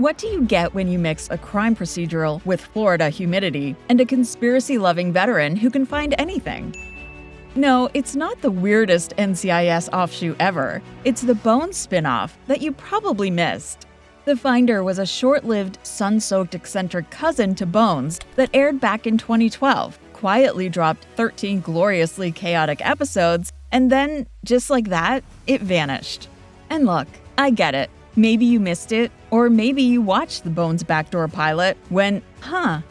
What do you get when you mix a crime procedural with Florida humidity and a conspiracy-loving veteran who can find anything? No, it's not the weirdest NCIS offshoot ever. It's the Bones spin-off that you probably missed. The Finder was a short-lived, sun-soaked eccentric cousin to Bones that aired back in 2012, quietly dropped 13 gloriously chaotic episodes, and then, just like that, it vanished. And look, I get it. Maybe you missed it, or maybe you watched the Bones backdoor pilot, went,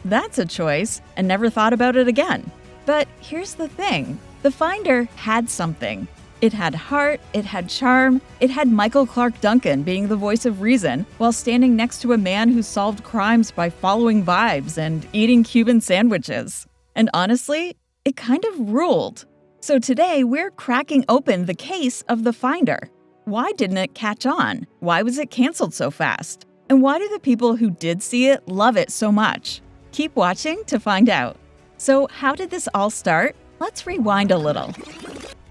that's a choice, and never thought about it again. But here's the thing. The Finder had something. It had heart, it had charm, it had Michael Clarke Duncan being the voice of reason while standing next to a man who solved crimes by following vibes and eating Cuban sandwiches. And honestly, it kind of ruled. So today, we're cracking open the case of The Finder. Why didn't it catch on? Why was it canceled so fast? And why do the people who did see it love it so much? Keep watching to find out. So how did this all start? Let's rewind a little.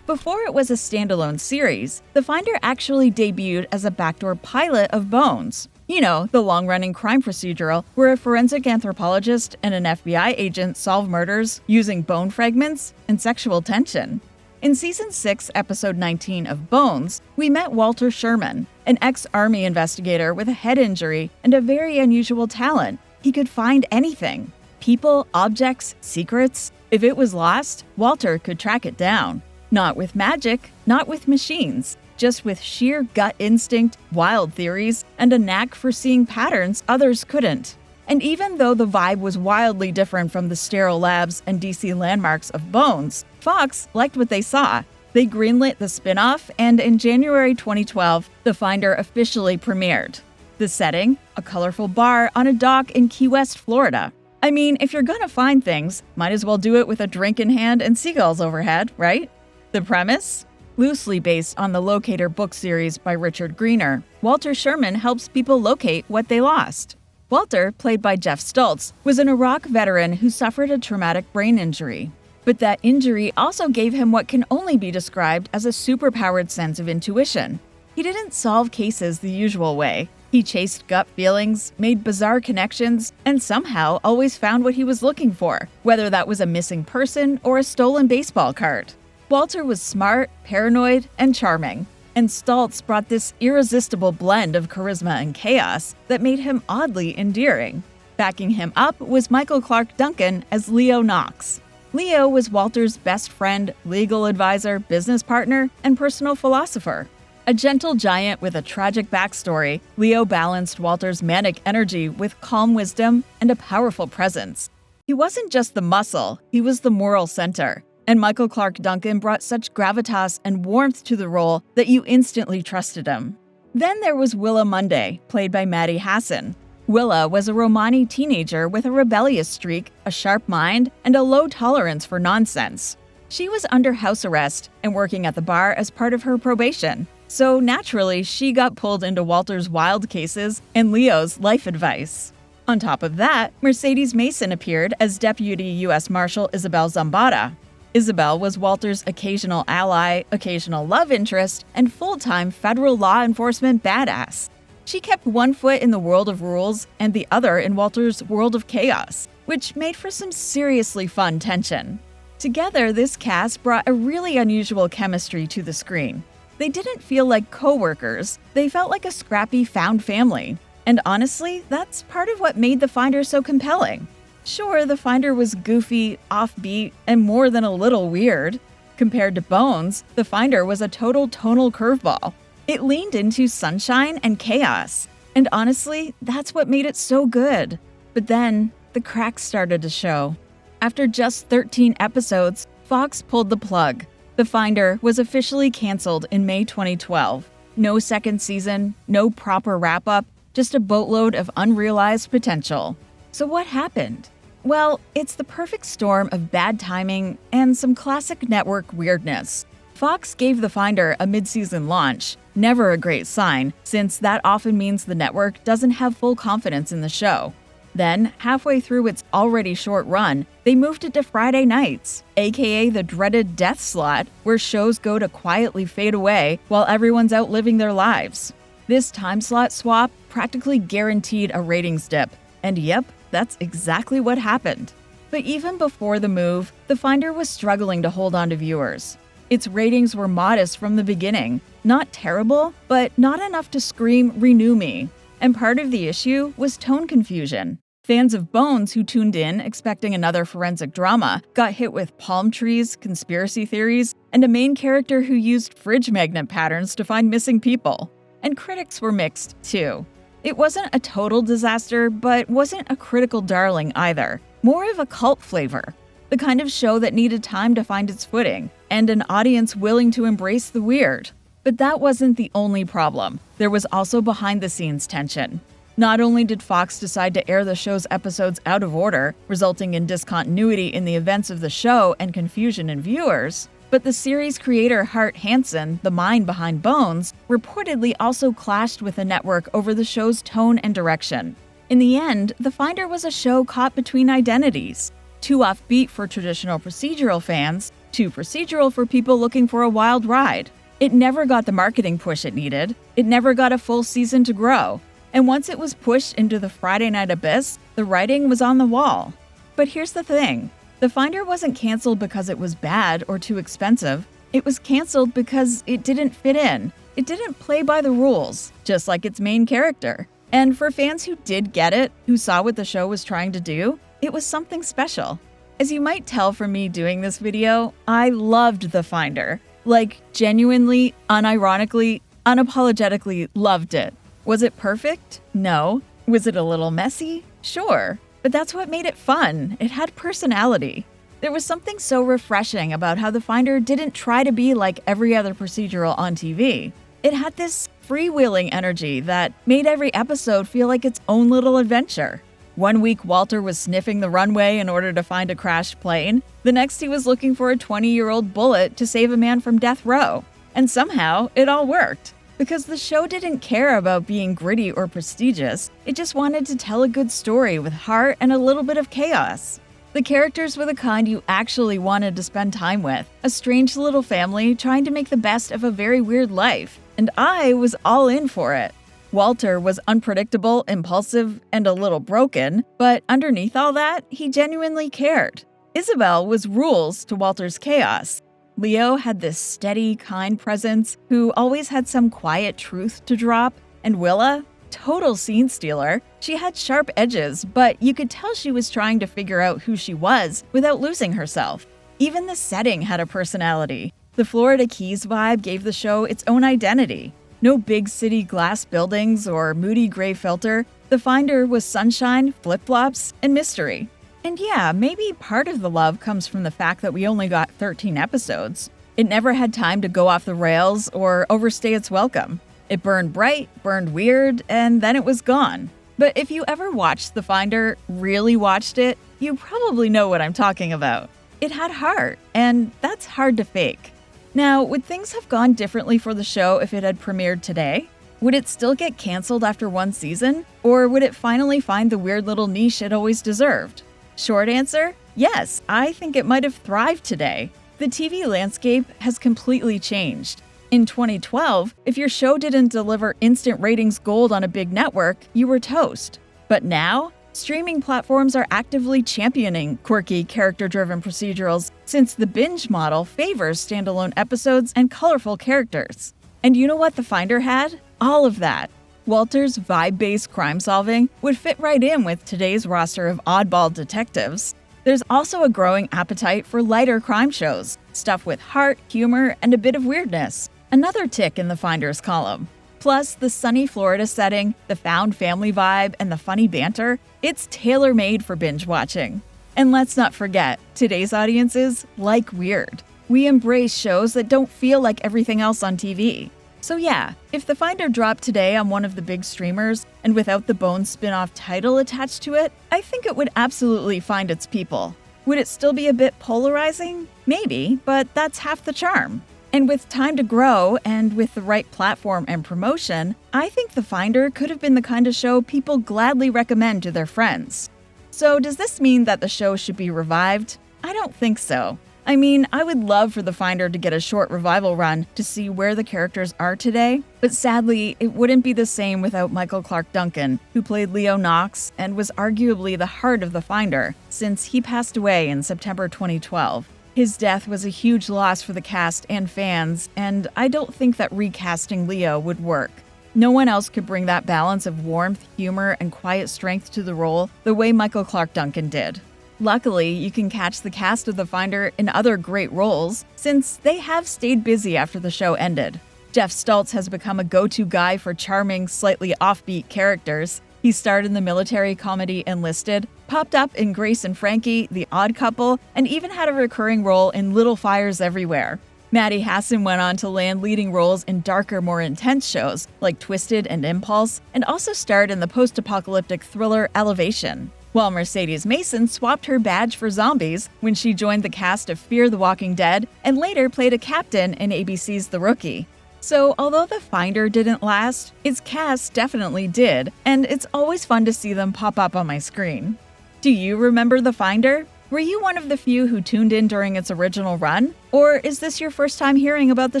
Before it was a standalone series, The Finder actually debuted as a backdoor pilot of Bones. You know, the long-running crime procedural where a forensic anthropologist and an FBI agent solve murders using bone fragments and sexual tension. In Season 6, Episode 19 of Bones, we met Walter Sherman, an ex-Army investigator with a head injury and a very unusual talent. He could find anything. People, objects, secrets. If it was lost, Walter could track it down. Not with magic, not with machines, just with sheer gut instinct, wild theories, and a knack for seeing patterns others couldn't. And even though the vibe was wildly different from the sterile labs and DC landmarks of Bones, Fox liked what they saw. They greenlit the spin-off, and in January 2012, The Finder officially premiered. The setting? A colorful bar on a dock in Key West, Florida. I mean, if you're gonna find things, might as well do it with a drink in hand and seagulls overhead, right? The premise? Loosely based on the Locator book series by Richard Greener, Walter Sherman helps people locate what they lost. Walter, played by Jeff Stultz, was an Iraq veteran who suffered a traumatic brain injury. But that injury also gave him what can only be described as a superpowered sense of intuition. He didn't solve cases the usual way. He chased gut feelings, made bizarre connections, and somehow always found what he was looking for, whether that was a missing person or a stolen baseball card. Walter was smart, paranoid, and charming, and Stultz brought this irresistible blend of charisma and chaos that made him oddly endearing. Backing him up was Michael Clarke Duncan as Leo Knox. Leo was Walter's best friend, legal advisor, business partner, and personal philosopher. A gentle giant with a tragic backstory, Leo balanced Walter's manic energy with calm wisdom and a powerful presence. He wasn't just the muscle, he was the moral center. And Michael Clarke Duncan brought such gravitas and warmth to the role that you instantly trusted him. Then there was Willa Munday, played by Maddie Hassan. Willa was a Romani teenager with a rebellious streak, a sharp mind, and a low tolerance for nonsense. She was under house arrest and working at the bar as part of her probation. So naturally, she got pulled into Walter's wild cases and Leo's life advice. On top of that, Mercedes Mason appeared as Deputy U.S. Marshal Isabel Zambada. Isabel was Walter's occasional ally, occasional love interest, and full-time federal law enforcement badass. She kept one foot in the world of rules and the other in Walter's world of chaos, which made for some seriously fun tension. Together, this cast brought a really unusual chemistry to the screen. They didn't feel like co-workers, they felt like a scrappy found family. And honestly, that's part of what made The Finder so compelling. Sure, The Finder was goofy, offbeat, and more than a little weird. Compared to Bones, The Finder was a total tonal curveball. It leaned into sunshine and chaos. And honestly, that's what made it so good. But then, the cracks started to show. After just 13 episodes, Fox pulled the plug. The Finder was officially canceled in May 2012. No second season, no proper wrap-up, just a boatload of unrealized potential. So what happened? Well, it's the perfect storm of bad timing and some classic network weirdness. Fox gave The Finder a mid-season launch, never a great sign, since that often means the network doesn't have full confidence in the show. Then, halfway through its already short run, they moved it to Friday nights, aka the dreaded death slot, where shows go to quietly fade away while everyone's out living their lives. This time slot swap practically guaranteed a ratings dip. And yep, that's exactly what happened. But even before the move, The Finder was struggling to hold on to viewers. Its ratings were modest from the beginning. Not terrible, but not enough to scream, "Renew me." And part of the issue was tone confusion. Fans of Bones who tuned in expecting another forensic drama got hit with palm trees, conspiracy theories, and a main character who used fridge magnet patterns to find missing people. And critics were mixed, too. It wasn't a total disaster, but wasn't a critical darling either. More of a cult flavor. The kind of show that needed time to find its footing, and an audience willing to embrace the weird. But that wasn't the only problem. There was also behind-the-scenes tension. Not only did Fox decide to air the show's episodes out of order, resulting in discontinuity in the events of the show and confusion in viewers, but the series creator Hart Hansen, the mind behind Bones, reportedly also clashed with the network over the show's tone and direction. In the end, The Finder was a show caught between identities. Too offbeat for traditional procedural fans, too procedural for people looking for a wild ride. It never got the marketing push it needed. It never got a full season to grow. And once it was pushed into the Friday night abyss, the writing was on the wall. But here's the thing. The Finder wasn't canceled because it was bad or too expensive. It was canceled because it didn't fit in. It didn't play by the rules, just like its main character. And for fans who did get it, who saw what the show was trying to do, it was something special. As you might tell from me doing this video, I loved The Finder. Like, genuinely, unironically, unapologetically loved it. Was it perfect? No. Was it a little messy? Sure. But that's what made it fun. It had personality. There was something so refreshing about how The Finder didn't try to be like every other procedural on TV. It had this freewheeling energy that made every episode feel like its own little adventure. One week, Walter was sniffing the runway in order to find a crashed plane. The next, he was looking for a 20-year-old bullet to save a man from death row. And somehow, it all worked. Because the show didn't care about being gritty or prestigious, it just wanted to tell a good story with heart and a little bit of chaos. The characters were the kind you actually wanted to spend time with, a strange little family trying to make the best of a very weird life, and I was all in for it. Walter was unpredictable, impulsive, and a little broken, but underneath all that, he genuinely cared. Isabel was rules to Walter's chaos. Leo had this steady, kind presence who always had some quiet truth to drop, and Willa, total scene stealer. She had sharp edges, but you could tell she was trying to figure out who she was without losing herself. Even the setting had a personality. The Florida Keys vibe gave the show its own identity. No big city glass buildings or moody gray filter. The Finder was sunshine, flip-flops, and mystery. And yeah, maybe part of the love comes from the fact that we only got 13 episodes. It never had time to go off the rails or overstay its welcome. It burned bright, burned weird, and then it was gone. But if you ever watched The Finder, really watched it, you probably know what I'm talking about. It had heart, and that's hard to fake. Now, would things have gone differently for the show if it had premiered today? Would it still get canceled after one season? Or would it finally find the weird little niche it always deserved? Short answer? Yes, I think it might have thrived today. The TV landscape has completely changed. In 2012, if your show didn't deliver instant ratings gold on a big network, you were toast. But now, streaming platforms are actively championing quirky, character-driven procedurals since the binge model favors standalone episodes and colorful characters. And you know what The Finder had? All of that. Walter's vibe-based crime solving would fit right in with today's roster of oddball detectives. There's also a growing appetite for lighter crime shows, stuff with heart, humor, and a bit of weirdness. Another tick in the Finder's column. Plus, the sunny Florida setting, the found family vibe, and the funny banter, it's tailor-made for binge watching. And let's not forget, today's audiences like weird. We embrace shows that don't feel like everything else on TV. So yeah, if The Finder dropped today on one of the big streamers, and without the Bones spin-off title attached to it, I think it would absolutely find its people. Would it still be a bit polarizing? Maybe, but that's half the charm. And with time to grow, and with the right platform and promotion, I think The Finder could have been the kind of show people gladly recommend to their friends. So does this mean that the show should be revived? I don't think so. I mean, I would love for The Finder to get a short revival run to see where the characters are today, but sadly, it wouldn't be the same without Michael Clarke Duncan, who played Leo Knox and was arguably the heart of The Finder, since he passed away in September 2012. His death was a huge loss for the cast and fans, and I don't think that recasting Leo would work. No one else could bring that balance of warmth, humor, and quiet strength to the role the way Michael Clarke Duncan did. Luckily, you can catch the cast of The Finder in other great roles, since they have stayed busy after the show ended. Jeff Stultz has become a go-to guy for charming, slightly offbeat characters. He starred in the military comedy Enlisted, popped up in Grace and Frankie, The Odd Couple, and even had a recurring role in Little Fires Everywhere. Maddie Hasson went on to land leading roles in darker, more intense shows like Twisted and Impulse, and also starred in the post-apocalyptic thriller Elevation. While Mercedes Mason swapped her badge for zombies when she joined the cast of Fear the Walking Dead and later played a captain in ABC's The Rookie. So, although The Finder didn't last, its cast definitely did, and it's always fun to see them pop up on my screen. Do you remember The Finder? Were you one of the few who tuned in during its original run? Or is this your first time hearing about the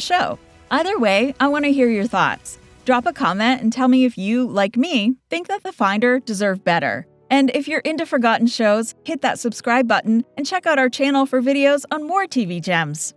show? Either way, I want to hear your thoughts. Drop a comment and tell me if you, like me, think that The Finder deserved better. And if you're into forgotten shows, hit that subscribe button and check out our channel for videos on more TV gems.